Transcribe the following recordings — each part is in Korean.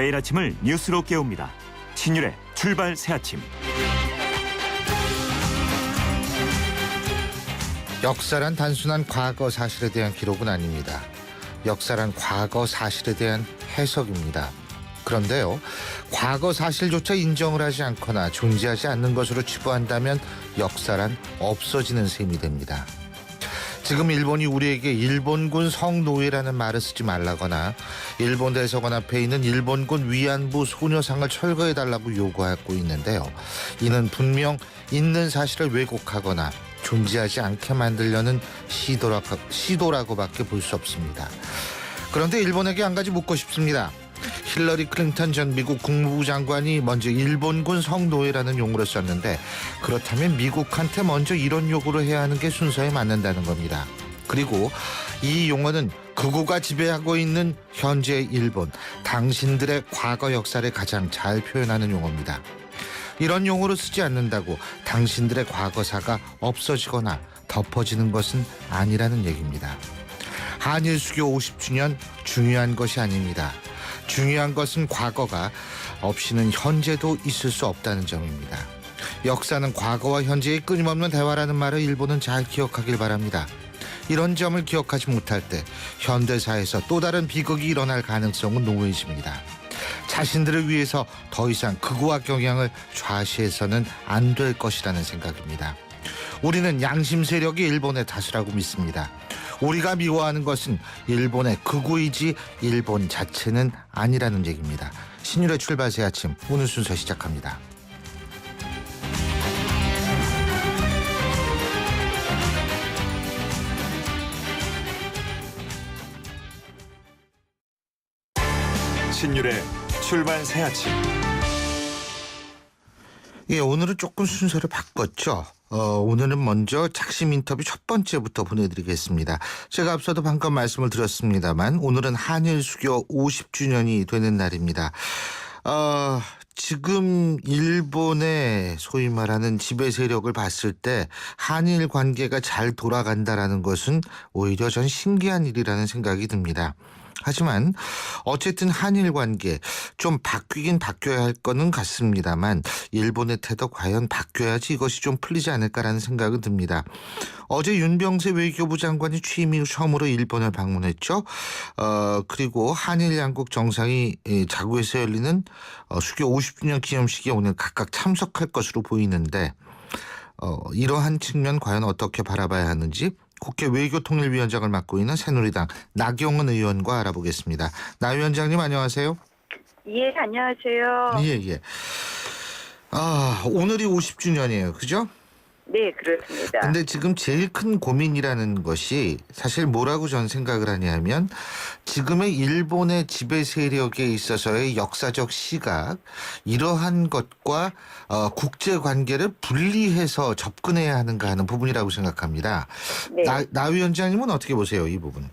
매일 아침을 뉴스로 깨웁니다. 신율의 출발 새아침. 역사란 단순한 과거 사실에 대한 기록은 아닙니다. 역사란 과거 사실에 대한 해석입니다. 그런데요, 과거 사실조차 인정을 하지 않거나 존재하지 않는 것으로 치부한다면 역사란 없어지는 셈이 됩니다. 지금 일본이 우리에게 일본군 성노예라는 말을 쓰지 말라거나 일본 대사관 앞에 있는 일본군 위안부 소녀상을 철거해달라고 요구하고 있는데요. 이는 분명 있는 사실을 왜곡하거나 존재하지 않게 만들려는 시도라고밖에 볼 수 없습니다. 그런데 일본에게 한 가지 묻고 싶습니다. 힐러리 클린턴 전 미국 국무부 장관이 먼저 일본군 성노예라는 용어를 썼는데, 그렇다면 미국한테 먼저 이런 요구를 해야 하는 게 순서에 맞는다는 겁니다. 그리고 이 용어는 극우가 지배하고 있는 현재의 일본, 당신들의 과거 역사를 가장 잘 표현하는 용어입니다. 이런 용어를 쓰지 않는다고 당신들의 과거사가 없어지거나 덮어지는 것은 아니라는 얘기입니다. 한일 수교 50주년 중요한 것이 아닙니다. 중요한 것은 과거가 없이는 현재도 있을 수 없다는 점입니다. 역사는 과거와 현재의 끊임없는 대화라는 말을 일본은 잘 기억하길 바랍니다. 이런 점을 기억하지 못할 때 현대사에서 또 다른 비극이 일어날 가능성은 노후해집니다. 자신들을 위해서 더 이상 극우와 경향을 좌시해서는 안 될 것이라는 생각입니다. 우리는 양심 세력이 일본의 다수라고 믿습니다. 우리가 미워하는 것은 일본의 극우이지 일본 자체는 아니라는 얘기입니다. 신율의 출발 새 아침, 오늘 순서 시작합니다. 신율의 출발 새아침. 예, 오늘은 조금 순서를 바꿨죠. 오늘은 먼저 작심 인터뷰 첫 번째부터 보내드리겠습니다. 제가 앞서도 방금 말씀을 드렸습니다만 오늘은 한일 수교 50주년이 되는 날입니다. 지금 일본의 소위 말하는 지배 세력을 봤을 때 한일 관계가 잘 돌아간다라는 것은 오히려 전 신기한 일이라는 생각이 듭니다. 하지만 어쨌든 한일 관계 좀 바뀌긴 바뀌어야 할 거는 같습니다만 일본의 태도 과연 바뀌어야지 이것이 좀 풀리지 않을까라는 생각은 듭니다. 어제 윤병세 외교부 장관이 취임 이후 처음으로 일본을 방문했죠. 그리고 한일 양국 정상이 자구에서 열리는 수교 50주년 기념식에 오늘 각각 참석할 것으로 보이는데, 이러한 측면 과연 어떻게 바라봐야 하는지 국회 외교통일위원장을 맡고 있는 새누리당 나경원 의원과 알아보겠습니다. 나 위원장님 안녕하세요. 예, 안녕하세요. 예. 오늘이 50주년이에요. 그죠? 네, 그렇습니다. 근데 지금 제일 큰 고민이라는 것이 사실 뭐라고 전 생각을 하냐면, 지금의 일본의 지배 세력에 있어서의 역사적 시각, 이러한 것과 국제 관계를 분리해서 접근해야 하는가 하는 부분이라고 생각합니다. 네. 나 위원장님은 어떻게 보세요, 이 부분?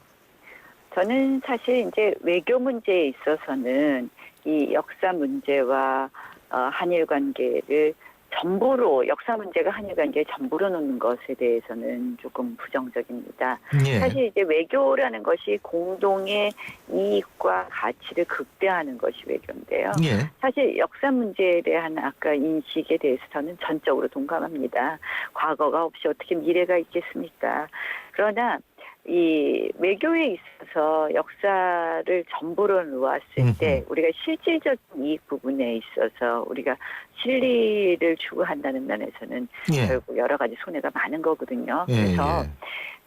저는 사실 이제 외교 문제에 있어서는 이 역사 문제와 한일 관계를 전부로, 역사 문제가 한일 관계에 전부로 놓는 것에 대해서는 조금 부정적입니다. 예. 사실 이제 외교라는 것이 공동의 이익과 가치를 극대화하는 것이 외교인데요. 예. 사실 역사 문제에 대한 아까 인식에 대해서 저는 전적으로 동감합니다. 과거가 없이 어떻게 미래가 있겠습니까? 그러나 이 외교에 있어서 역사를 전부로 놓았을 때 우리가 실질적 이익 부분에 있어서 우리가 실리를 추구한다는 면에서는 예. 결국 여러 가지 손해가 많은 거거든요. 예, 그래서 예.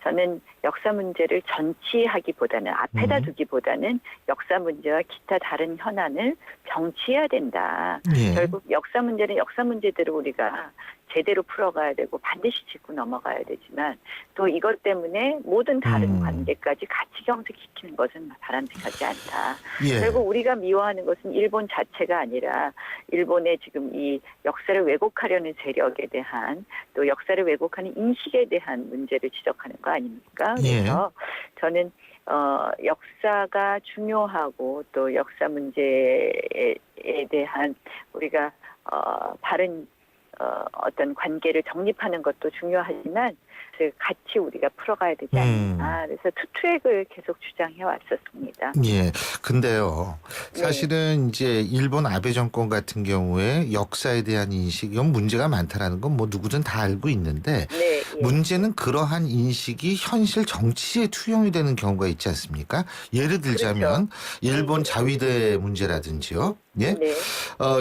저는 역사 문제를 전치하기보다는, 앞에다 두기보다는 역사 문제와 기타 다른 현안을 정치해야 된다. 예. 결국 역사 문제는 역사 문제대로 우리가 제대로 풀어가야 되고 반드시 짚고 넘어가야 되지만, 또 이것 때문에 모든 다른 관계까지 같이 경색시키는 것은 바람직하지 않다. 예. 결국 우리가 미워하는 것은 일본 자체가 아니라 일본의 지금 이 역사를 왜곡하려는 세력에 대한, 또 역사를 왜곡하는 인식에 대한 문제를 지적하는 거 아닙니까? 그래서 저는 역사가 중요하고 또 역사 문제에 대한 우리가 바른 어떤 관계를 정립하는 것도 중요하지만 같이 우리가 풀어가야 되지 않나. 그래서 투트랙을 계속 주장해 왔었습니다. 예. 근데요. 네. 사실은 이제 일본 아베 정권 같은 경우에 역사에 대한 인식이 문제가 많다라는 건 뭐 누구든 다 알고 있는데 네, 예. 문제는 그러한 인식이 현실 정치에 투영이 되는 경우가 있지 않습니까? 예를 들자면 일본 자위대 문제라든지요. 예? 네.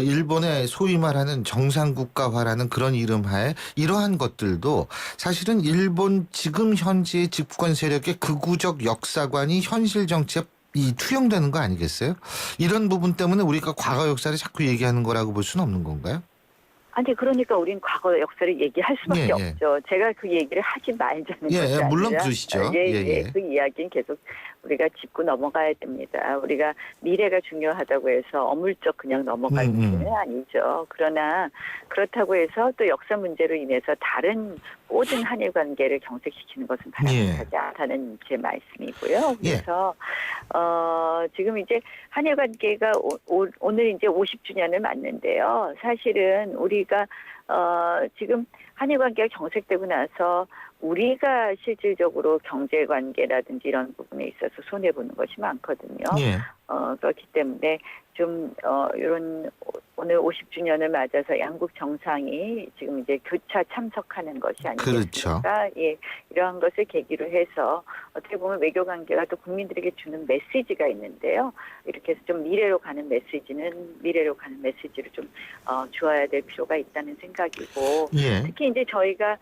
일본의 소위 말하는 정상국가화라는 그런 이름 하에 이러한 것들도 사실은 일본 지금 현재의 집권 세력의 극우적 역사관이 현실 정치에 이 투영되는 거 아니겠어요? 이런 부분 때문에 우리가 과거 역사를 자꾸 얘기하는 거라고 볼 수는 없는 건가요? 아니 그러니까 우린 과거 역사를 얘기할 수밖에 예, 예. 없죠. 제가 그 얘기를 하지 말자는 예, 것이 예, 물론 아니라 그러시죠. 예, 예, 예. 예. 그 이야기는 계속 우리가 짚고 넘어가야 됩니다. 우리가 미래가 중요하다고 해서 어물쩍 그냥 넘어갈 문제는 아니죠. 그러나 그렇다고 해서 또 역사 문제로 인해서 다른 모든 한일 관계를 경색시키는 것은 바람직하지 않다는 제 말씀이고요. 그래서 지금 이제 한일 관계가 오늘 이제 50주년을 맞는데요. 사실은 우리가 지금 한일 관계가 경색되고 나서 우리가 실질적으로 경제 관계라든지 이런 부분에 있어서 손해 보는 것이 많거든요. 예. 그렇기 때문에 좀 이런 오늘 50주년을 맞아서 양국 정상이 지금 이제 교차 참석하는 것이 아니겠습니까? 그렇죠. 예, 이러한 것을 계기로 해서 어떻게 보면 외교 관계가 또 국민들에게 주는 메시지가 있는데요. 이렇게 해서 좀 미래로 가는 메시지를 좀 주어야 될 필요가 있다는 생각이고, 예. 특히 이제 저희가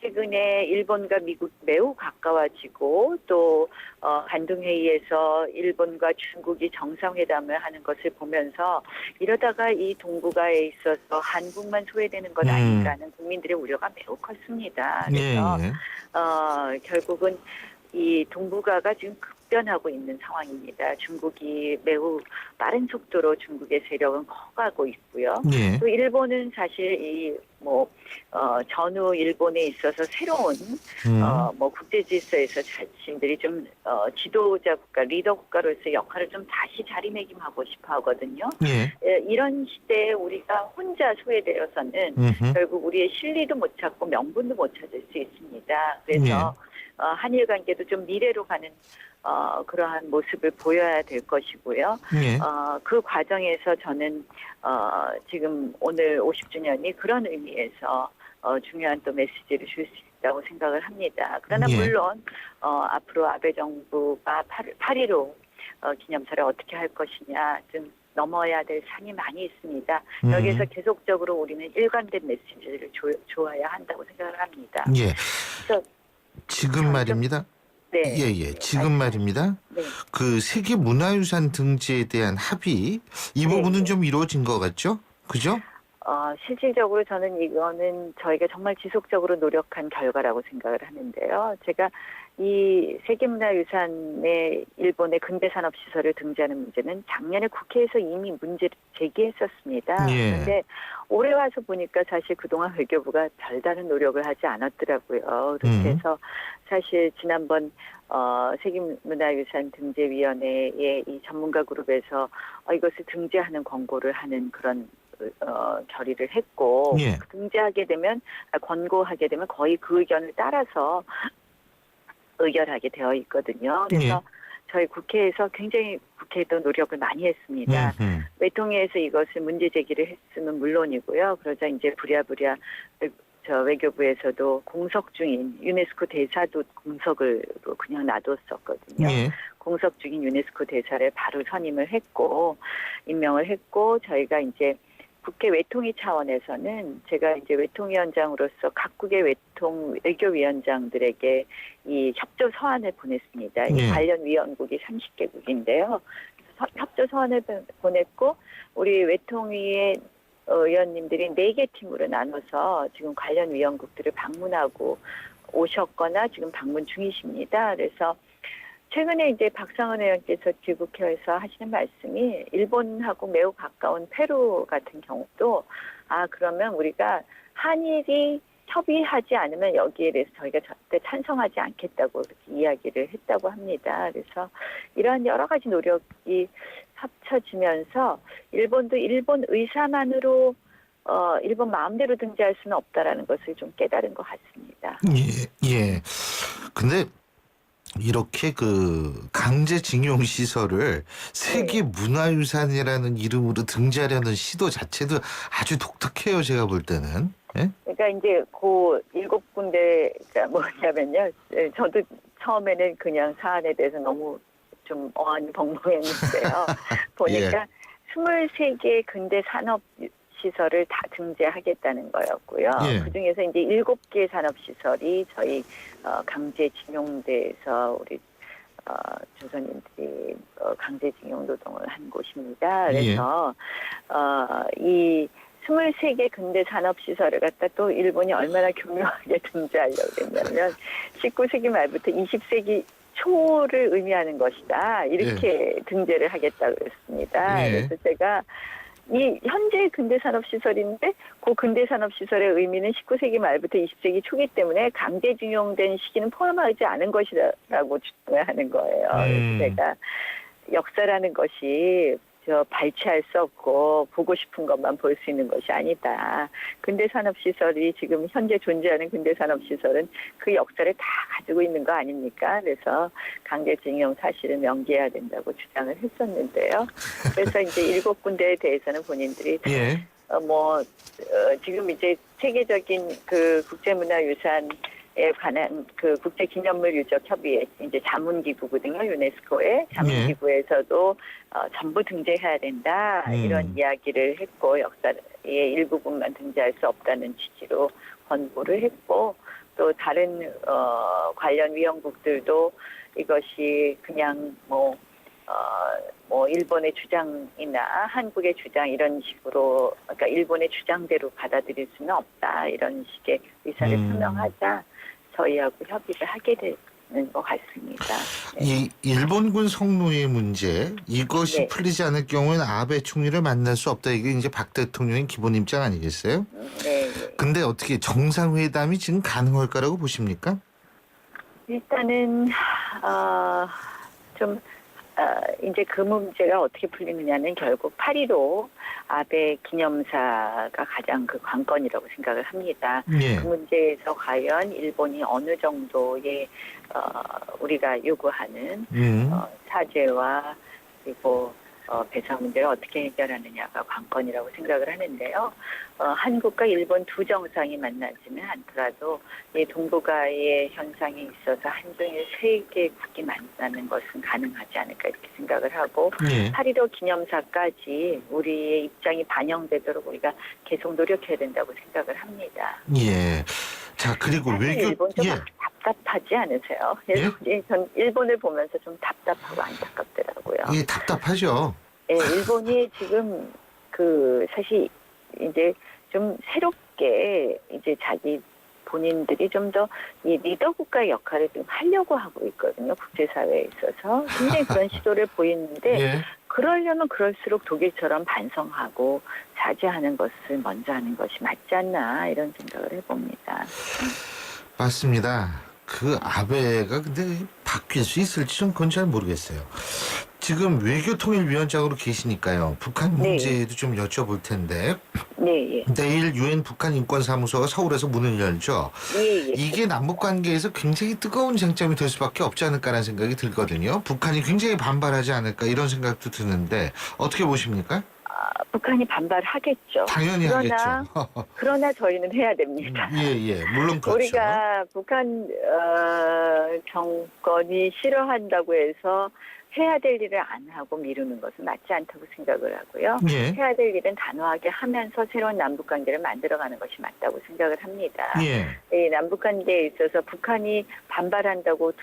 최근에 일본과 미국 매우 가까워지고 또 간둥회의에서 일본과 중국이 정상회담을 하는 것을 보면서 이러다가 이 동북아에 있어서 한국만 소외되는 것 아닌가라는 국민들의 우려가 매우 컸습니다. 그래서 예, 예. 결국은 이 동북아가 지금 급변하고 있는 상황입니다. 중국이 매우 빠른 속도로 중국의 세력은 커가고 있고요. 예. 또 일본은 사실 전후 일본에 있어서 새로운 국제 질서에서 자신들이 좀 지도자 국가, 리더 국가로서 역할을 좀 다시 자리매김하고 싶어 하거든요. 예. 이런 시대에 우리가 혼자 소외되어서는 결국 우리의 실리도 못 찾고 명분도 못 찾을 수 있습니다. 그래서 한일 관계도 좀 미래로 가는 그러한 모습을 보여야 될 것이고요. 예. 그 과정에서 저는 지금 오늘 50주년이 그런 의미에서 중요한 또 메시지를 줄 수 있다고 생각을 합니다. 그러나 예. 물론 앞으로 아베 정부가 8.15 기념사를 어떻게 할 것이냐 좀 넘어야 될 산이 많이 있습니다. 여기에서 계속적으로 우리는 일관된 메시지를 줘야 한다고 생각을 합니다. 예. 그래서 지금 말입니다. 네. 예. 지금 말입니다. 네. 그 세계 문화유산 등재에 대한 합의 이 부분은 좀 이루어진 것 같죠? 그죠? 실질적으로 저는 이거는 저희가 정말 지속적으로 노력한 결과라고 생각을 하는데요. 제가 이 세계문화유산의 일본의 근대산업시설을 등재하는 문제는 작년에 국회에서 이미 문제를 제기했었습니다. 예. 그런데 올해 와서 보니까 사실 그동안 외교부가 별다른 노력을 하지 않았더라고요. 그렇게 해서 사실 지난번 세계문화유산 등재위원회의 이 전문가 그룹에서 이것을 등재하는 권고를 하는 그런 결의를 했고 예. 등재하게 되면 권고하게 되면 거의 그 의견을 따라서 의결하게 되어 있거든요. 그래서 저희 국회에서 굉장히 국회도 노력을 많이 했습니다. 외통위에서 이것을 문제 제기를 했으면 물론이고요. 그러자 이제 부랴부랴 외교부에서도 공석 중인 유네스코 대사도 공석을 그냥 놔뒀었거든요. 예. 공석 중인 유네스코 대사를 바로 선임을 했고 임명을 했고 저희가 이제 국회 외통위 차원에서는 제가 이제 외통위원장으로서 각국의 외교위원장들에게 이 협조 서한을 보냈습니다. 이 관련 위원국이 30개국인데요. 협조 서한을 보냈고 우리 외통위의 의원님들이 4개 팀으로 나눠서 지금 관련 위원국들을 방문하고 오셨거나 지금 방문 중이십니다. 그래서 최근에 이제 박상원 의원께서 귀국해서 하시는 말씀이 일본하고 매우 가까운 페루 같은 경우도 그러면 우리가 한일이 협의하지 않으면 여기에 대해서 저희가 절대 찬성하지 않겠다고 그렇게 이야기를 했다고 합니다. 그래서 이러한 여러 가지 노력이 합쳐지면서 일본도 일본 의사만으로 일본 마음대로 등재할 수는 없다라는 것을 좀 깨달은 것 같습니다. 예. 근데 이렇게 그 강제징용 시설을 세계 문화유산이라는 이름으로 등재하려는 시도 자체도 아주 독특해요. 제가 볼 때는. 예? 그러니까 이제 그 7군데가 뭐냐면요. 저도 처음에는 그냥 사안에 대해서 너무 좀 어안벙벙했는데요. 보니까 23개 근대 산업 시설을 다 등재하겠다는 거였고요. 예. 그중에서 이제 7개 산업 시설이 저희 강제징용대에서 우리 조선인들이 강제징용 노동을 한 곳입니다. 그래서 이 23개 근대 산업시설을 갖다 또 일본이 얼마나 교묘하게 등재하려고 했냐면 19세기 말부터 20세기 초를 의미하는 것이다. 이렇게 등재를 하겠다고 했습니다. 그래서 제가 이 현재 근대산업시설인데 그 근대산업시설의 의미는 19세기 말부터 20세기 초기 때문에 강제징용된 시기는 포함하지 않은 것이라고 주장을 하는 거예요. 그래서 제가 역사라는 것이 발췌할 수 없고 보고 싶은 것만 볼 수 있는 것이 아니다. 근대산업시설이 지금 현재 존재하는 근대산업시설은 그 역사를 다 가지고 있는 거 아닙니까? 그래서 강제징용 사실을 명기해야 된다고 주장을 했었는데요. 그래서 이제 7군데에 대해서는 본인들이 지금 이제 세계적인 그 국제문화유산에 관한 그 국제기념물 유적 협의회 이제 자문기구거든요. 유네스코의 자문기구에서도 전부 등재해야 된다 이런 이야기를 했고 역사의 일부분만 등재할 수 없다는 취지로 권고를 했고 또 다른 관련 위원국들도 이것이 그냥 일본의 주장이나 한국의 주장 이런 식으로 그러니까 일본의 주장대로 받아들일 수는 없다 이런 식의 의사를 표명하자 저희하고 협의를 하게 되는 것 같습니다. 네. 이 일본군 성노예 문제 이것이 풀리지 않을 경우에는 아베 총리를 만날 수 없다. 이게 이제 박 대통령의 기본 입장 아니겠어요? 네. 근데 어떻게 정상회담이 지금 가능할 거라고 보십니까? 일단은 이제 그 문제가 어떻게 풀리느냐는 결국 8.15 아베 기념사가 가장 그 관건이라고 생각을 합니다. 그 문제에서 과연 일본이 어느 정도의 우리가 요구하는 사죄와 그리고 배상 문제를 어떻게 해결하느냐가 관건이라고 생각을 하는데요. 한국과 일본 두 정상이 만나지는 않더라도 이 동북아의 현상에 있어서 한중일 3개국이 만나는 것은 가능하지 않을까 이렇게 생각을 하고 8.15 기념사까지 우리의 입장이 반영되도록 우리가 계속 노력해야 된다고 생각을 합니다. 예. 자 그리고 외교 일본 좀 답답하지 않으세요? 전 일본을 보면서 좀 답답하고 안타깝더라고요. 예, 답답하죠. 네, 일본이 지금 사실 이제 좀 새롭게 이제 자기 본인들이 좀 더 이 리더 국가의 역할을 좀 하려고 하고 있거든요. 국제사회에 있어서 굉장히 그런 시도를 보이는데 그러려면 그럴수록 독일처럼 반성하고 자제하는 것을 먼저 하는 것이 맞지 않나 이런 생각을 해봅니다. 맞습니다. 그 아베가 근데 바뀔 수 있을지 좀 그건 잘 모르겠어요. 지금 외교통일위원장으로 계시니까요. 북한 문제도 좀 여쭤볼 텐데. 내일 유엔 북한 인권사무소가 서울에서 문을 열죠. 이게 남북관계에서 굉장히 뜨거운 쟁점이 될 수밖에 없지 않을까라는 생각이 들거든요. 북한이 굉장히 반발하지 않을까 이런 생각도 드는데 어떻게 보십니까? 북한이 반발하겠죠. 당연히 하겠죠. 그러나 저희는 해야 됩니다. 물론 그렇죠. 우리가 북한 정권이 싫어한다고 해서 해야 될 일을 안 하고 미루는 것은 맞지 않다고 생각을 하고요. 해야 될 일은 단호하게 하면서 새로운 남북관계를 만들어가는 것이 맞다고 생각을 합니다. 이 남북관계에 있어서 북한이 반발한다고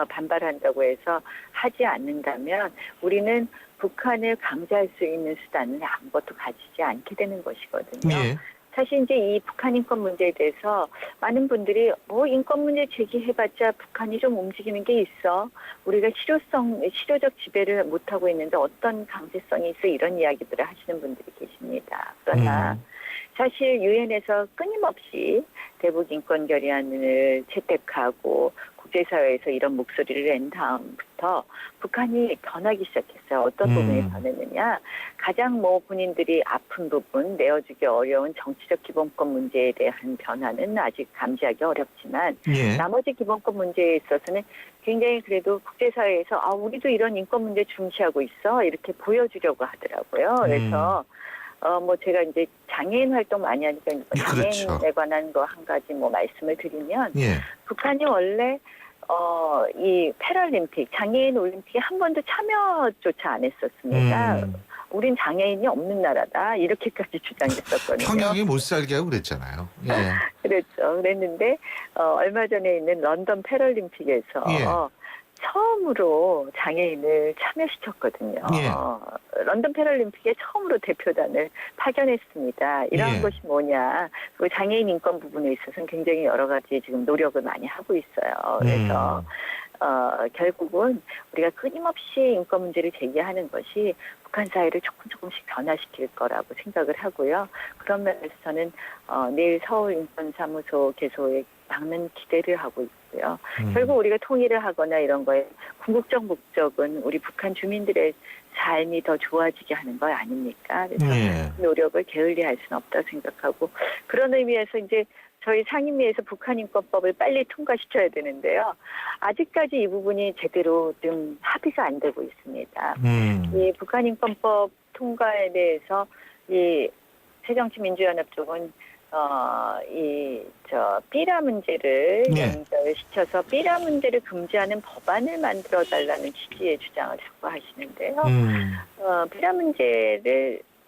반발한다고 해서 하지 않는다면 우리는 북한을 강제할 수 있는 수단은 아무것도 가지지 않게 되는 것이거든요. 사실 이제 이 북한 인권 문제에 대해서 많은 분들이 인권 문제 제기해봤자 북한이 좀 움직이는 게 있어. 우리가 실효적 지배를 못하고 있는데 어떤 강제성이 있어 이런 이야기들을 하시는 분들이 계십니다. 그러나 사실 유엔에서 끊임없이 대북 인권 결의안을 채택하고 국제사회에서 이런 목소리를 낸 다음부터 이후부터 북한이 변하기 시작했어요. 어떤 부분이 변했느냐. 가장 본인들이 아픈 부분, 내어주기 어려운 정치적 기본권 문제에 대한 변화는 아직 감지하기 어렵지만 예. 나머지 기본권 문제에 있어서는 굉장히 그래도 국제사회에서 우리도 이런 인권 문제 중시하고 있어 이렇게 보여주려고 하더라고요. 그래서 제가 이제 장애인 활동 많이 하니까 장애인에 그렇죠. 관한 거 한 가지 말씀을 드리면 예. 북한이 원래 이 패럴림픽 장애인 올림픽에 한 번도 참여조차 안 했었습니다. 우린 장애인이 없는 나라다 이렇게까지 주장했었거든요. 평양에 못 살게 하고 그랬잖아요. 예. 그랬죠. 그랬는데 얼마 전에 있는 런던 패럴림픽에서 예. 처음으로 장애인을 참여시켰거든요. 예. 런던 패럴림픽에 처음으로 대표단을 파견했습니다. 이러한 예. 것이 뭐냐. 그리고 장애인 인권 부분에 있어서는 굉장히 여러 가지 지금 노력을 많이 하고 있어요. 그래서 결국은 우리가 끊임없이 인권 문제를 제기하는 것이 북한 사회를 조금씩 변화시킬 거라고 생각을 하고요. 그런 면에서 저는 내일 서울인권사무소 개소에 많은 기대를 하고 있고요. 결국 우리가 통일을 하거나 이런 거에 궁극적 목적은 우리 북한 주민들의 삶이 더 좋아지게 하는 거 아닙니까? 그래서 그 노력을 게을리할 수는 없다고 생각하고 그런 의미에서 이제 저희 상임위에서 북한인권법을 빨리 통과시켜야 되는데요. 아직까지 이 부분이 제대로 좀 합의가 안 되고 있습니다. 이 북한인권법 통과에 대해서 이 새정치민주연합 쪽은 삐라 문제를 연결시켜서 삐라 문제를 금지하는 법안을 만들어 달라는 취지의 주장을 자꾸 하시는데요. 삐라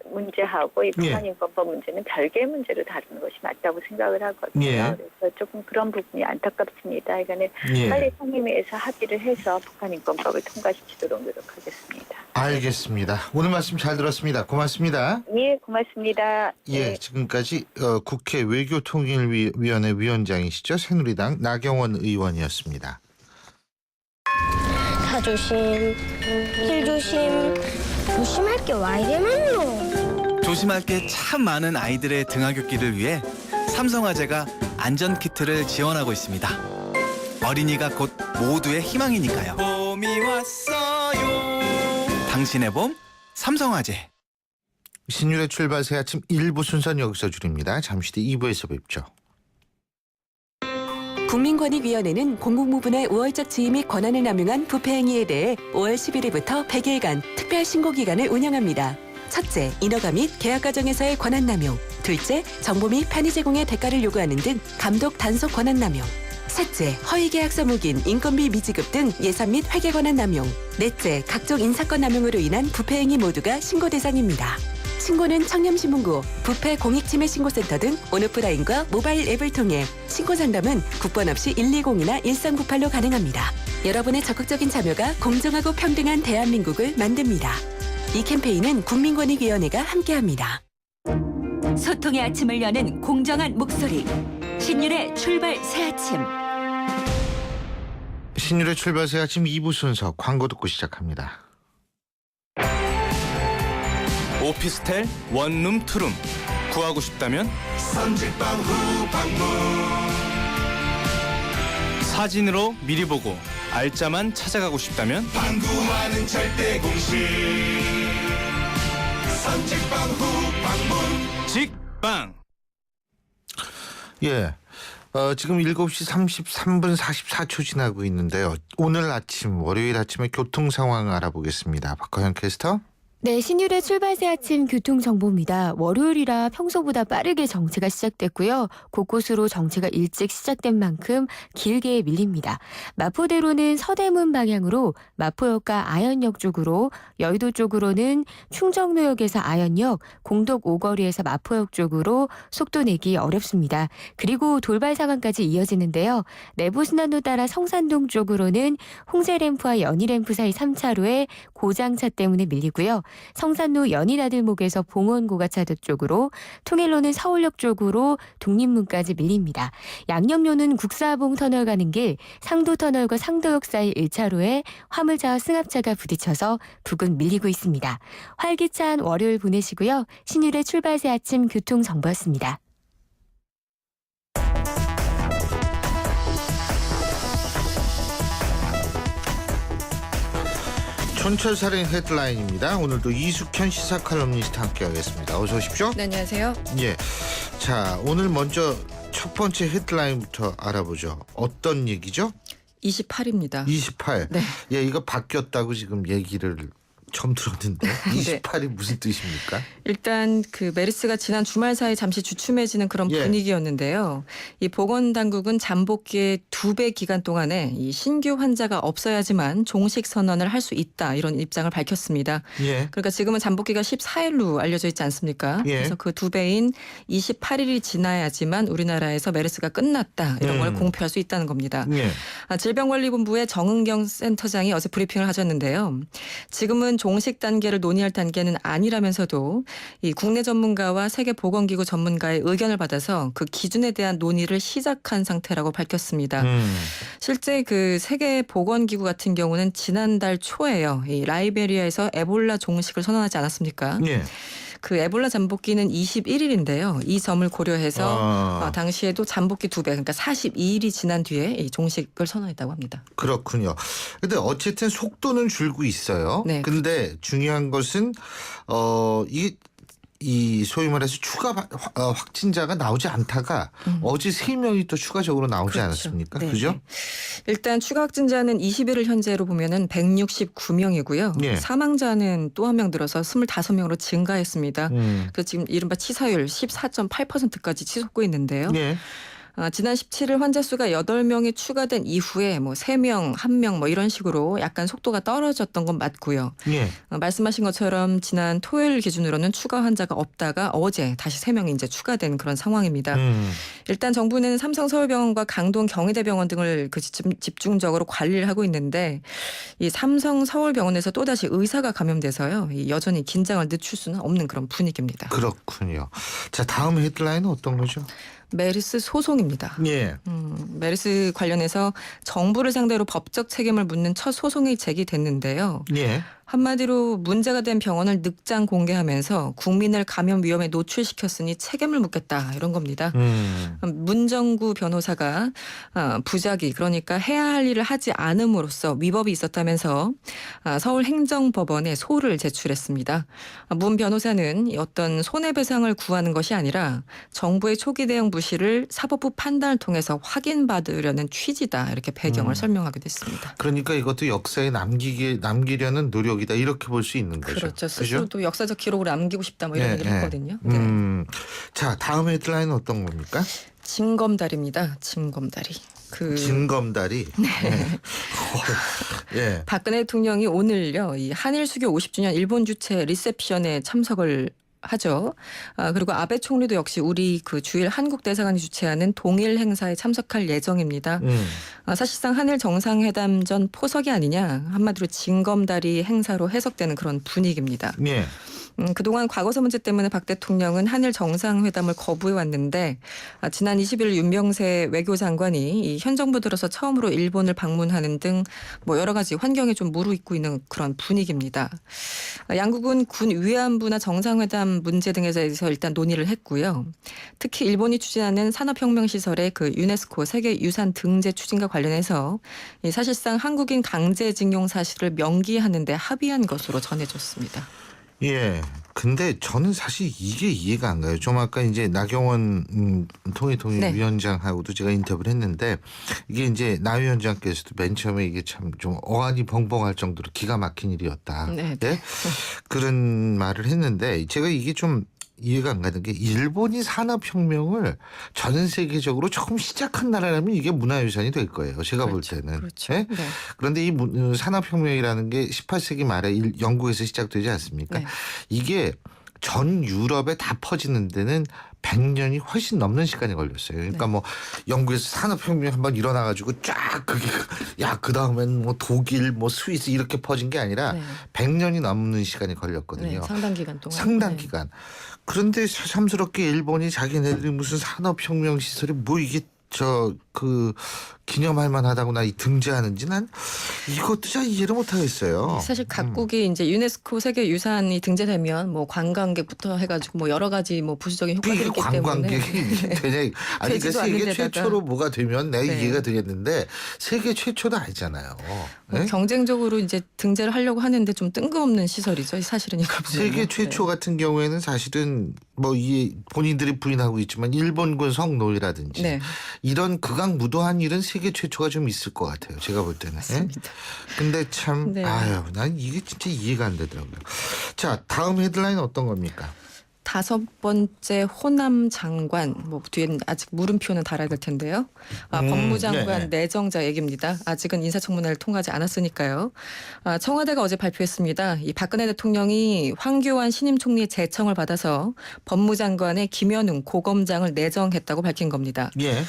문제하고 이 북한인권법 문제는 별개의 문제로 다루는 것이 맞다고 생각을 하거든요. 그래서 조금 그런 부분이 안타깝습니다. 그러니까 빨리 상임위에서 합의를 해서 북한인권법을 통과시키도록 노력하겠습니다. 알겠습니다. 오늘 말씀 잘 들었습니다. 고맙습니다. 예, 고맙습니다. 예, 지금까지 국회 외교통일위원회 위원장이시죠. 새누리당 나경원 의원이었습니다. 차 조심, 길 조심. 조심할 게 와 이래 많노. 조심할 게 참 많은 아이들의 등하굣길을 위해 삼성화재가 안전키트를 지원하고 있습니다. 어린이가 곧 모두의 희망이니까요. 봄이 왔어요. 당신의 봄, 삼성화재. 신율의 출발 새 아침 1부 순서는 여기서 줄입니다. 잠시 뒤 2부에서 뵙죠. 국민권익위원회는 공공부문의 우월적 지위 및 권한을 남용한 부패 행위에 대해 5월 11일부터 100일간 특별 신고 기간을 운영합니다. 첫째, 인허가 및 계약 과정에서의 권한 남용. 둘째, 정보 및 편의 제공의 대가를 요구하는 등 감독 단속 권한 남용. 셋째, 허위 계약서 묵인, 인건비 미지급 등 예산 및 회계 권한 남용. 넷째, 각종 인사권 남용으로 인한 부패 행위 모두가 신고 대상입니다. 신고는 청렴신문고, 부패 공익침해신고센터 등 온오프라인과 모바일 앱을 통해 신고 상담은 국번 없이 120이나 1398로 가능합니다. 여러분의 적극적인 참여가 공정하고 평등한 대한민국을 만듭니다. 이 캠페인은 국민권익위원회가 함께합니다. 소통의 아침을 여는 공정한 목소리. 신율의 출발 새 아침. 신율의 출발 새 아침 2부 순서 광고 듣고 시작합니다. 오피스텔 원룸 투룸 구하고 싶다면 선택방 후방문 사진으로 미리 보고 알짜만 찾아가고 싶다면 방구하는 절대 공식 선택방 후방문 직방. 예. 지금 7시 33분 44초 지나고 있는데요. 오늘 아침 월요일 아침에 교통 상황 알아보겠습니다. 박화영 캐스터. 네, 신율의 출발새 아침 교통정보입니다. 월요일이라 평소보다 빠르게 정체가 시작됐고요. 곳곳으로 정체가 일찍 시작된 만큼 길게 밀립니다. 마포대로는 서대문 방향으로 마포역과 아현역 쪽으로, 여의도 쪽으로는 충정로역에서 아현역, 공덕 오거리에서 마포역 쪽으로 속도 내기 어렵습니다. 그리고 돌발 상황까지 이어지는데요. 내부순환로 따라 성산동 쪽으로는 홍제램프와 연희램프 사이 3차로에 고장차 때문에 밀리고요. 성산로 연희나들목에서 봉원고가차도 쪽으로, 통일로는 서울역 쪽으로 독립문까지 밀립니다. 양념로는 국사봉 터널 가는 길, 상도터널과 상도역 사이 1차로에 화물차와 승합차가 부딪혀서 부근 밀리고 있습니다. 활기찬 월요일 보내시고요. 신율의 출발새 아침 교통정보였습니다. 촌철살인 헤드라인입니다. 오늘도 이숙현 시사 칼럼니스트 함께하겠습니다. 어서 오십시오. 네, 안녕하세요. 예, 자 오늘 먼저 첫 번째 헤드라인부터 알아보죠. 어떤 얘기죠? 28입니다. 28. 네. 예, 이거 바뀌었다고 지금 얘기를 처음 들었는데 28이 무슨 뜻입니까? 일단 그 메르스가 지난 주말 사이 잠시 주춤해지는 그런 예. 분위기였는데요. 이 보건당국은 잠복기의 2배 기간 동안에 이 신규 환자가 없어야지만 종식 선언을 할 수 있다 이런 입장을 밝혔습니다. 예. 그러니까 지금은 잠복기가 14일로 알려져 있지 않습니까? 예. 그래서 그 2배인 28일이 지나야지만 우리나라에서 메르스가 끝났다 이런 걸 공표할 수 있다는 겁니다. 예. 질병관리본부의 정은경 센터장이 어제 브리핑을 하셨는데요. 지금은 종식 단계를 논의할 단계는 아니라면서도 이 국내 전문가와 세계보건기구 전문가의 의견을 받아서 그 기준에 대한 논의를 시작한 상태라고 밝혔습니다. 실제 그 세계보건기구 같은 경우는 지난달 초에요. 이 라이베리아에서 에볼라 종식을 선언하지 않았습니까? 예. 그 에볼라 잠복기는 21일인데요. 이 점을 고려해서 당시에도 잠복기 2배, 그러니까 42일이 지난 뒤에 이 종식을 선언했다고 합니다. 그렇군요. 근데 어쨌든 속도는 줄고 있어요. 네. 근데 중요한 것은 이 소위 말해서 추가 확진자가 나오지 않다가 어제 3명이 또 추가적으로 나오지 그렇죠. 않았습니까? 네. 그죠? 일단 추가 확진자는 20일을 현재로 보면은 169명이고요. 예. 사망자는 또 한 명 들어서 25명으로 증가했습니다. 음. 그래서 지금 이른바 치사율 14.8%까지 치솟고 있는데요. 예. 지난 17일 환자 수가 8명이 추가된 이후에 뭐 3명, 1명 뭐 이런 식으로 약간 속도가 떨어졌던 건 맞고요. 예. 말씀하신 것처럼 지난 토요일 기준으로는 추가 환자가 없다가 어제 다시 3명이 이제 추가된 그런 상황입니다. 일단 정부는 삼성서울병원과 강동 경희대병원 등을 그 집중적으로 관리를 하고 있는데 이 삼성서울병원에서 또다시 의사가 감염돼서요. 여전히 긴장을 늦출 수는 없는 그런 분위기입니다. 그렇군요. 자, 다음 헤드라인은 어떤 거죠? 메르스 소송입니다. 예. 메르스 관련해서 정부를 상대로 법적 책임을 묻는 첫 소송이 제기됐는데요. 예. 한마디로 문제가 된 병원을 늑장 공개하면서 국민을 감염 위험에 노출시켰으니 책임을 묻겠다 이런 겁니다. 문정구 변호사가 부작위 그러니까 해야 할 일을 하지 않음으로써 위법이 있었다면서 서울행정법원에 소를 제출했습니다. 문 변호사는 어떤 손해배상을 구하는 것이 아니라 정부의 초기 대응 부실을 사법부 판단을 통해서 확인받으려는 취지다 이렇게 배경을 설명하기도 했습니다. 그러니까 이것도 역사에 남기려는 노력이다 이렇게 볼 수 있는 거죠. 그렇죠. 스스로도 역사적 기록을 남기고 싶다 뭐 이런 얘기를 했거든요. 네. 자, 다음 헤드라인은 어떤 겁니까? 징검다리입니다. 징검다리. 징검다리. 네. 예. 박근혜 대통령이 오늘요. 이 한일 수교 50주년 일본 주최 리셉션에 참석을 하죠. 그리고 아베 총리도 역시 우리 그 주일 한국 대사관이 주최하는 동일 행사에 참석할 예정입니다. 사실상 한일 정상회담 전 포석이 아니냐 한마디로 징검다리 행사로 해석되는 그런 분위기입니다. 예. 그동안 과거사 문제 때문에 박 대통령은 한일 정상회담을 거부해 왔는데 지난 20일 윤병세 외교장관이 이 현 정부 들어서 처음으로 일본을 방문하는 등 뭐 여러 가지 환경에 좀 무르익고 있는 그런 분위기입니다. 양국은 군 위안부나 정상회담 문제 등에 대해서 일단 논의를 했고요. 특히 일본이 추진하는 산업혁명시설의 그 유네스코 세계유산 등재 추진과 관련해서 사실상 한국인 강제징용 사실을 명기하는 데 합의한 것으로 전해졌습니다. 예. 근데 저는 사실 이게 이해가 안 가요. 좀 아까 이제 나경원 통일위원장하고도 제가 인터뷰를 했는데 이게 이제 나 위원장께서도 맨 처음에 이게 참 좀 어안이 벙벙할 정도로 기가 막힌 일이었다. 네. 네? 그런 말을 했는데 제가 이게 좀 이해가 안 가는 게 일본이 산업혁명을 전 세계적으로 처음 시작한 나라라면 이게 문화유산이 될 거예요. 제가 그렇죠. 볼 때는. 그렇죠. 네? 네. 그런데 이 산업혁명이라는 게 18세기 말에 영국에서 시작되지 않습니까? 네. 이게 전 유럽에 다 퍼지는 데는 100년이 훨씬 넘는 시간이 걸렸어요. 그러니까 네. 뭐 영국에서 산업혁명이 한번 일어나가지고 쫙 그게 그 다음엔 뭐 독일 뭐 스위스 이렇게 퍼진 게 아니라 네. 100년이 넘는 시간이 걸렸거든요. 네, 상당 기간 동안. 상당 네. 기간. 그런데 새삼스럽게 일본이 자기네들이 무슨 산업혁명 시설이 뭐 이게 기념할 만하다고나 이 등재하는지 난 이것도 잘 이해를 못하겠어요. 사실 각국이 이제 유네스코 세계 유산이 등재되면 뭐 관광객부터 해가지고 뭐 여러 가지 뭐 부수적인 효과들이 이게 있기 때문에 관광객이 되냐? 아니 그러니까 되지도 세계 않는 데다가. 최초로 뭐가 되면 내가 네. 이해가 되겠는데 세계 최초도 아니잖아요. 뭐 네? 경쟁적으로 이제 등재를 하려고 하는데 좀 뜬금없는 시설이죠. 사실은 이거 보면요. 세계 최초 네. 같은 경우에는 사실은 뭐 이 본인들이 부인하고 있지만 일본군 성노예라든지 네. 이런 극악무도한 일은 세계 최초가 좀 있을 것 같아요. 제가 볼 때는. 예? 맞습니다. 근데 참 네. 아유 난 이게 진짜 이해가 안 되더라고요. 자 다음 헤드라인 어떤 겁니까? 5번째 호남 장관, 뭐 뒤에는 아직 물음표는 달아야 될 텐데요. 법무장관 네. 내정자 얘기입니다. 아직은 인사청문회를 통과하지 않았으니까요. 청와대가 어제 발표했습니다. 이 박근혜 대통령이 황교안 신임 총리의 제청을 받아서 법무장관의 김현웅 고검장을 내정했다고 밝힌 겁니다. 예.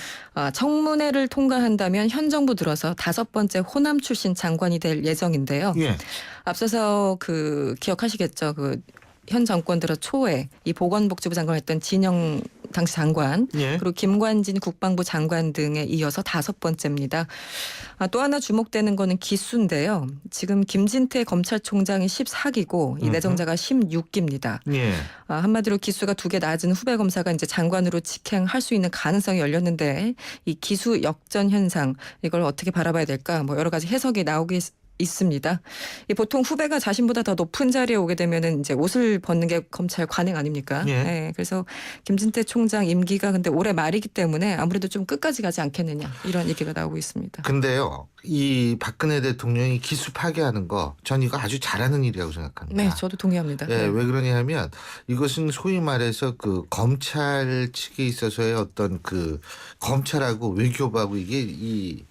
청문회를 통과한다면 현 정부 들어서 5번째 호남 출신 장관이 될 예정인데요. 예. 앞서서 기억하시겠죠? 현 정권 들어 초에 이 보건복지부 장관을 했던 진영 당시 장관 예. 그리고 김관진 국방부 장관 등에 이어서 5번째입니다. 또 하나 주목되는 거는 기수인데요. 지금 김진태 검찰총장이 14기고 이 내정자가 16기입니다. 예. 한마디로 기수가 2개 낮은 후배 검사가 이제 장관으로 직행할 수 있는 가능성이 열렸는데 이 기수 역전 현상 이걸 어떻게 바라봐야 될까 뭐 여러 가지 해석이 나오고 있습니다. 보통 후배가 자신보다 더 높은 자리에 오게 되면은 이제 옷을 벗는 게 검찰 관행 아닙니까? 예. 네, 그래서 김진태 총장 임기가 근데 올해 말이기 때문에 아무래도 좀 끝까지 가지 않겠느냐 이런 얘기가 나오고 있습니다. 근데요, 이 박근혜 대통령이 기수 파괴하는 거, 전 이거 아주 잘하는 일이라고 생각합니다. 네, 저도 동의합니다. 예, 네. 왜 그러냐면 이것은 소위 말해서 검찰 측에 있어서의 어떤 검찰하고 외교부하고 이게 이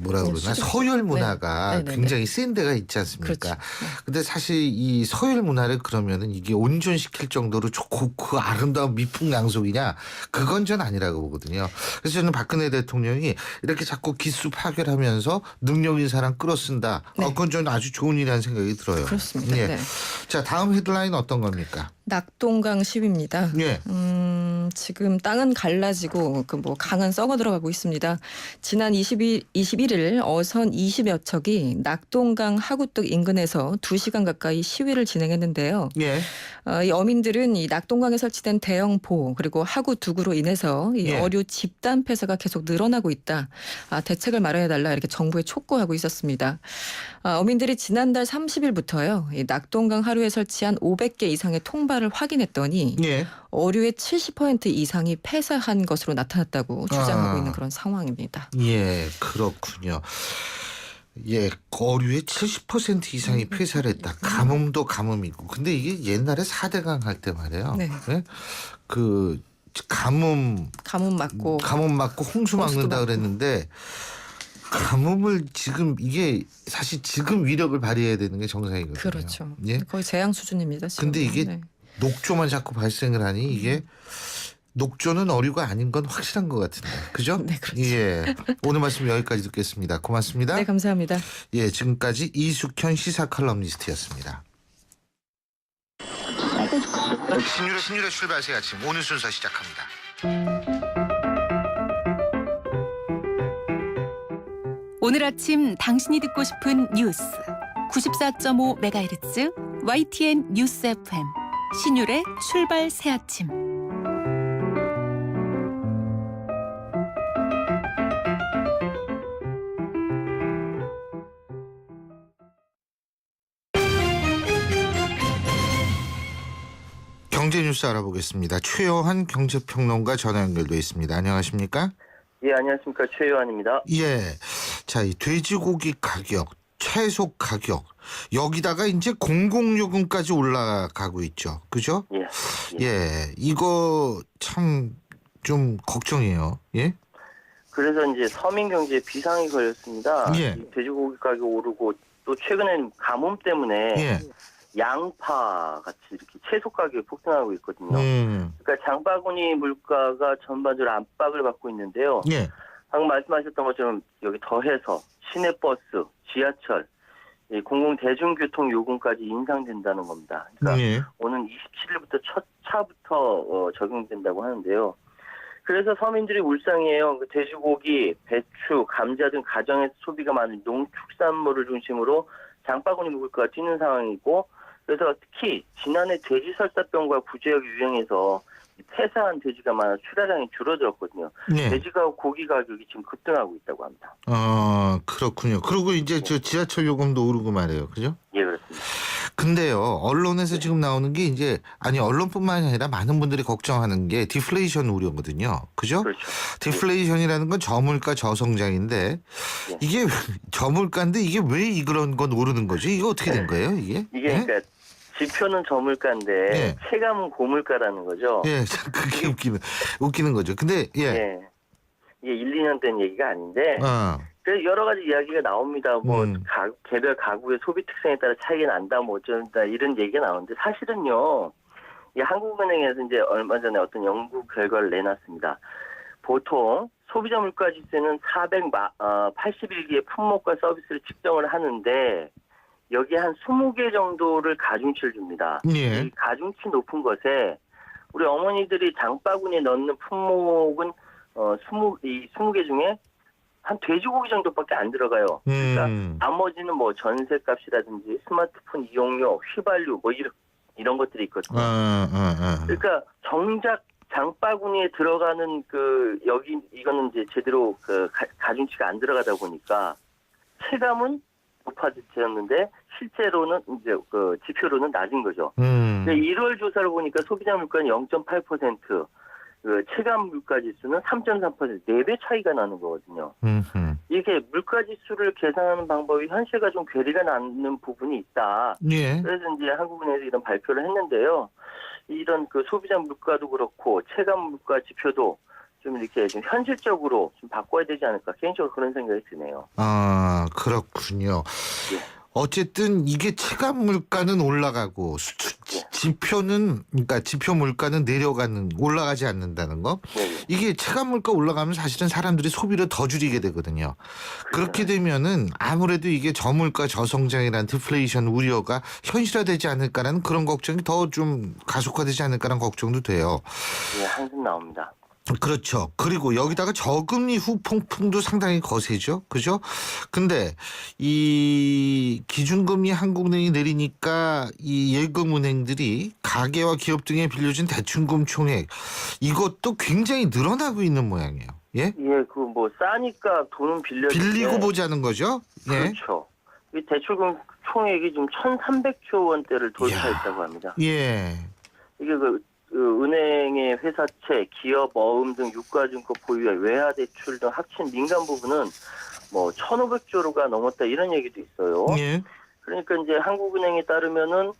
뭐라 그러나 서열 문화가 네. 굉장히 센 데가 있지 않습니까? 그렇죠. 근데 사실 이 서열 문화를 그러면은 이게 온전시킬 정도로 좋고 그 아름다운 미풍양속이냐? 그건 전 아니라고 보거든요. 그래서 저는 박근혜 대통령이 이렇게 자꾸 기수 파괴하면서 능력 있는 사람 끌어쓴다. 네. 그건 저는 아주 좋은 일이라는 생각이 들어요. 그렇습니다. 예. 네. 자, 다음 헤드라인 어떤 겁니까? 낙동강 10입니다. 예. 지금 땅은 갈라지고 강은 썩어 들어가고 있습니다. 지난 21일 어선 20여 척이 낙동강 하구뚝 인근에서 2시간 가까이 시위를 진행했는데요. 예. 이 어민들은 이 낙동강에 설치된 대형 보 그리고 하구둑으로 인해서 이 예. 어류 집단 폐쇄가 계속 늘어나고 있다. 대책을 마련해달라 이렇게 정부에 촉구하고 있었습니다. 어민들이 지난달 30일부터요. 이 낙동강 하류에 설치한 500개 이상의 통발을 확인했더니 예. 어류의 70% 이상이 폐사한 것으로 나타났다고 주장하고 있는 그런 상황입니다. 예, 그렇군요. 예, 어류의 70% 이상이 폐사를 했다. 가뭄도 가뭄이고. 근데 이게 옛날에 4대강 할 때 말이에요. 네. 예? 가뭄 가뭄 맞고 홍수 막는다 맞고. 그랬는데 가뭄을 지금 이게 사실 지금 위력을 발휘해야 되는 게 정상이거든요. 그렇죠. 예. 거의 재앙 수준입니다. 지금. 근데 이게 네. 녹조만 자꾸 발생을 하니 이게 녹조는 어류가 아닌 건 확실한 것 같은데, 그죠? 네, 그렇죠. 예, 오늘 말씀 여기까지 듣겠습니다. 고맙습니다. 네, 감사합니다. 예, 지금까지 이숙현 시사 칼럼니스트였습니다. 신율의 출발새 아침 오늘 순서 시작합니다. 오늘 아침 당신이 듣고 싶은 뉴스 94.5MHz YTN 뉴스 FM 신율의 출발 새 아침. 경제 뉴스 알아보겠습니다. 최요한 경제평론가 전화 연결돼 있습니다. 안녕하십니까? 예, 안녕하십니까. 최요한입니다. 예, 자, 이 돼지고기 가격, 채소 가격 여기다가 이제 공공요금까지 올라가고 있죠. 그죠? 예. 예, 이거 참 좀 걱정이에요. 예? 그래서 이제 서민 경제에 비상이 걸렸습니다. 예. 이 돼지고기 가격 오르고 또 최근에는 가뭄 때문에 예. 양파 같이 이렇게 채소 가격이 폭등하고 있거든요. 그러니까 장바구니 물가가 전반적으로 압박을 받고 있는데요. 예. 방금 말씀하셨던 것처럼 여기 더해서 시내버스, 지하철, 이 공공 대중교통 요금까지 인상된다는 겁니다. 그러니까 예. 오는 27일부터 첫 차부터 적용된다고 하는데요. 그래서 서민들이 울상이에요. 그 돼지고기, 배추, 감자 등 가정에서 소비가 많은 농축산물을 중심으로 장바구니 물가가 뛰는 상황이고, 그래서 특히 지난해 돼지설사병과 구제역이 유행해서 폐사한 돼지가 많아 출하량이 줄어들었거든요. 네. 돼지가 고기 가격이 지금 급등하고 있다고 합니다. 그렇군요. 그리고 이제 저 지하철 요금도 오르고 말이에요. 그죠? 예, 그렇습니다. 근데요, 언론에서 지금 나오는 게 이제, 아니, 언론뿐만 아니라 많은 분들이 걱정하는 게 디플레이션 우려거든요. 그죠? 그렇죠. 디플레이션이라는 건 저물가 저성장인데, 네. 이게 저물가인데 이게 왜 그런 건 오르는 거죠? 이게 어떻게 된 거예요, 이게? 이게 예? 그러니까 지표는 저물가인데 네. 체감은 고물가라는 거죠. 예, 그게 웃기는 거죠. 근데, 예. 예. 이게 1, 2년 된 얘기가 아닌데, 그래서 여러 가지 이야기가 나옵니다. 뭐, 개별 가구의 소비 특성에 따라 차이가 난다, 뭐 어쩐다, 이런 얘기가 나오는데, 사실은요, 이 한국은행에서 이제 얼마 전에 어떤 연구 결과를 내놨습니다. 보통 소비자 물가 지수는 481개의 품목과 서비스를 측정을 하는데, 여기에 한 20개 정도를 가중치를 줍니다. 예. 이 가중치 높은 것에 우리 어머니들이 장바구니에 넣는 품목은 20개 중에 한 돼지고기 정도밖에 안 들어가요. 그러니까 나머지는 뭐 전세값이라든지 스마트폰 이용료, 휘발유 뭐 이런 것들이 있거든요. 그러니까 정작 장바구니에 들어가는 이거는 이제 제대로 가중치가 안 들어가다 보니까 체감은 높아졌는데 실제로는 이제 지표로는 낮은 거죠. 1월 조사를 보니까 소비자 물가는 0.8%, 체감 물가 지수는 3.3%, 4배 차이가 나는 거거든요. 이게 물가 지수를 계산하는 방법이 현실과 좀 괴리가 나는 부분이 있다. 예. 그래서 이제 한국은행에서 이런 발표를 했는데요. 이런 소비자 물가도 그렇고 체감 물가 지표도 좀 이렇게 좀 현실적으로 좀 바꿔야 되지 않을까, 개인적으로 그런 생각이 드네요. 그렇군요. 예. 어쨌든 이게 체감 물가는 올라가고 지표는, 그러니까 지표 물가는 올라가지 않는다는 거. 이게 체감 물가 올라가면 사실은 사람들이 소비를 더 줄이게 되거든요. 그렇게 되면은 아무래도 이게 저물가 저성장이라는 디플레이션 우려가 현실화되지 않을까라는 그런 걱정이 더 좀 가속화되지 않을까라는 걱정도 돼요. 네, 항상 나옵니다. 그렇죠. 그리고 여기다가 저금리 후폭풍도 상당히 거세죠. 그죠? 근데 이 기준금리 한국은행이 내리니까 이 예금은행들이 가계와 기업 등에 빌려준 대출금 총액, 이것도 굉장히 늘어나고 있는 모양이에요. 예? 예, 싸니까 돈은 빌리고 보자는 거죠. 예. 그렇죠. 이 대출금 총액이 지금 1,300조 원대를 돌파했다고 합니다. 예. 이게 은행의 회사채, 기업, 어음 등 유가증권 보유의 외화 대출 등 합친 민간 부분은 1,500조가 넘었다, 이런 얘기도 있어요. 예. 그러니까 이제 한국은행에 따르면은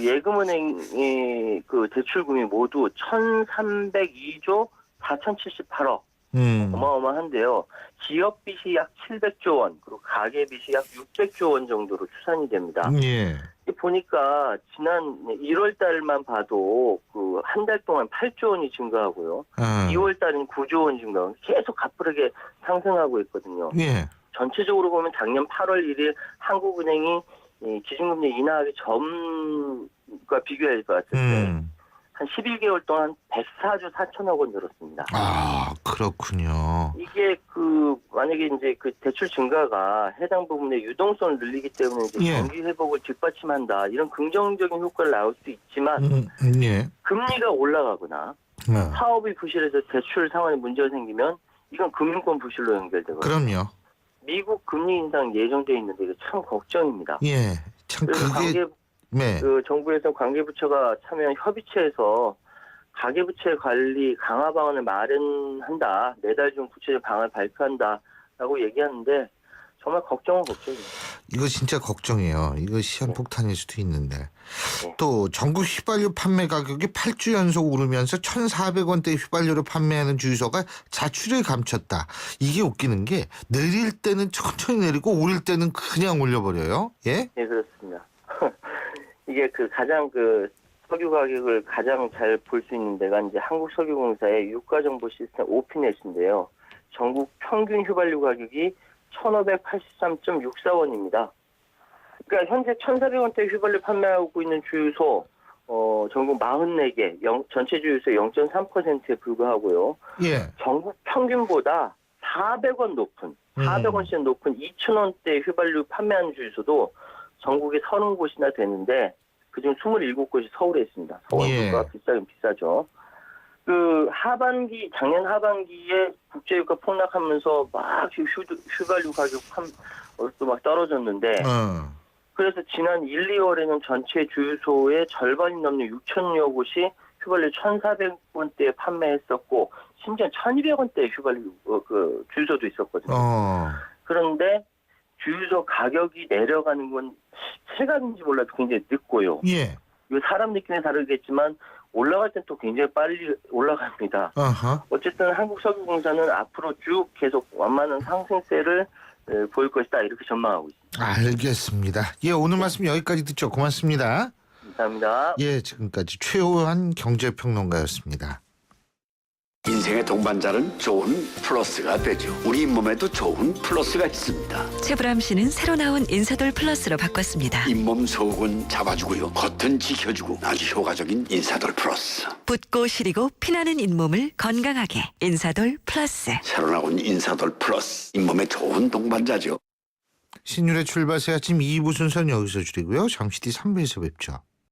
예금은행의 대출금이 모두 1,302조 4,078억. 어마어마한데요. 기업 빚이 약 700조 원, 그리고 가계 빚이 약 600조 원 정도로 추산이 됩니다. 예. 보니까 지난 1월 달만 봐도 한 달 동안 8조 원이 증가하고요. 2월 달은 9조 원 증가, 계속 가파르게 상승하고 있거든요. 예. 전체적으로 보면 작년 8월 1일 한국은행이 기준금리 인하하기 전과 비교해 봤을 때 한 11개월 동안 104조 4천억 원 늘었습니다. 그렇군요. 이게 만약에 이제 대출 증가가 해당 부분의 유동성을 늘리기 때문에 이제 경기 회복을 뒷받침한다, 이런 긍정적인 효과를 나올 수 있지만, 예. 금리가 올라가거나 사업이 부실해서 대출 상황에 문제가 생기면 이건 금융권 부실로 연결되거든요. 그럼요. 미국 금리 인상 예정돼 있는데 이게 참 걱정입니다. 예. 참 그게 정부에서 관계부처가 참여한 협의체에서 가계부채 관리 강화 방안을 마련한다, 내달 중 구체적 방안을 발표한다라고 얘기하는데 정말 걱정은 걱정입니다. 이거 진짜 걱정이에요. 이거 시한폭탄일 수도 있는데. 또 전국 휘발유 판매 가격이 8주 연속 오르면서 1,400원대 휘발유를 판매하는 주유소가 자출을 감췄다. 이게 웃기는 게 내릴 때는 천천히 내리고 오를 때는 그냥 올려버려요. 예? 네, 그렇습니다. 이게 가장 석유 가격을 가장 잘 볼 수 있는 데가 이제 한국석유공사의 유가정보 시스템 오피넷인데요. 전국 평균 휘발유 가격이 1,583.64원입니다. 그러니까 현재 1,400원대 휘발유 판매하고 있는 주유소 전국 44개, 전체 주유소 0.3%에 불과하고요. 예. 전국 평균보다 400원 높은 400원씩 높은 2,000원대 휘발유 판매하는 주유소도 전국에 30곳이나 되는데 그중 27곳이 서울에 있습니다. 서울보다 비싸긴 비싸죠. 작년 하반기에 국제유가 폭락하면서 막 휘발유 가격 또 막 떨어졌는데 그래서 지난 1, 2월에는 전체 주유소의 절반이 넘는 6,000여 곳이 휘발유 1,400원대에 판매했었고 심지어 1,200원대 휘발유 주유소도 있었거든요. 그런데 주유소 가격이 내려가는 건 체감인지 몰라도 굉장히 늦고요. 예. 이거 사람 느낌에 다르겠지만 올라갈 땐 또 굉장히 빨리 올라갑니다. 어쨌든 한국석유공사는 앞으로 쭉 계속 완만한 상승세를 보일 것이다 이렇게 전망하고 있습니다. 알겠습니다. 예, 오늘 말씀 여기까지 듣죠. 고맙습니다. 감사합니다. 예, 지금까지 최호한 경제평론가였습니다. 인생의 동반자는 좋은 플러스가 되죠. 우리 몸에도 좋은 플러스가 있습니다. 최불암 씨는 새로 나온 인사돌 플러스로 바꿨습니다. 잇몸 속은 잡아주고요. 겉은 지켜주고 아주 효과적인 인사돌 플러스. 붓고 시리고 피나는 잇몸을 건강하게 인사돌 플러스. 새로 나온 인사돌 플러스. 잇몸에 좋은 동반자죠. 신율의 출발새 아침 2부 순서는 여기서 줄이고요. 잠시 뒤 3부에서 뵙죠.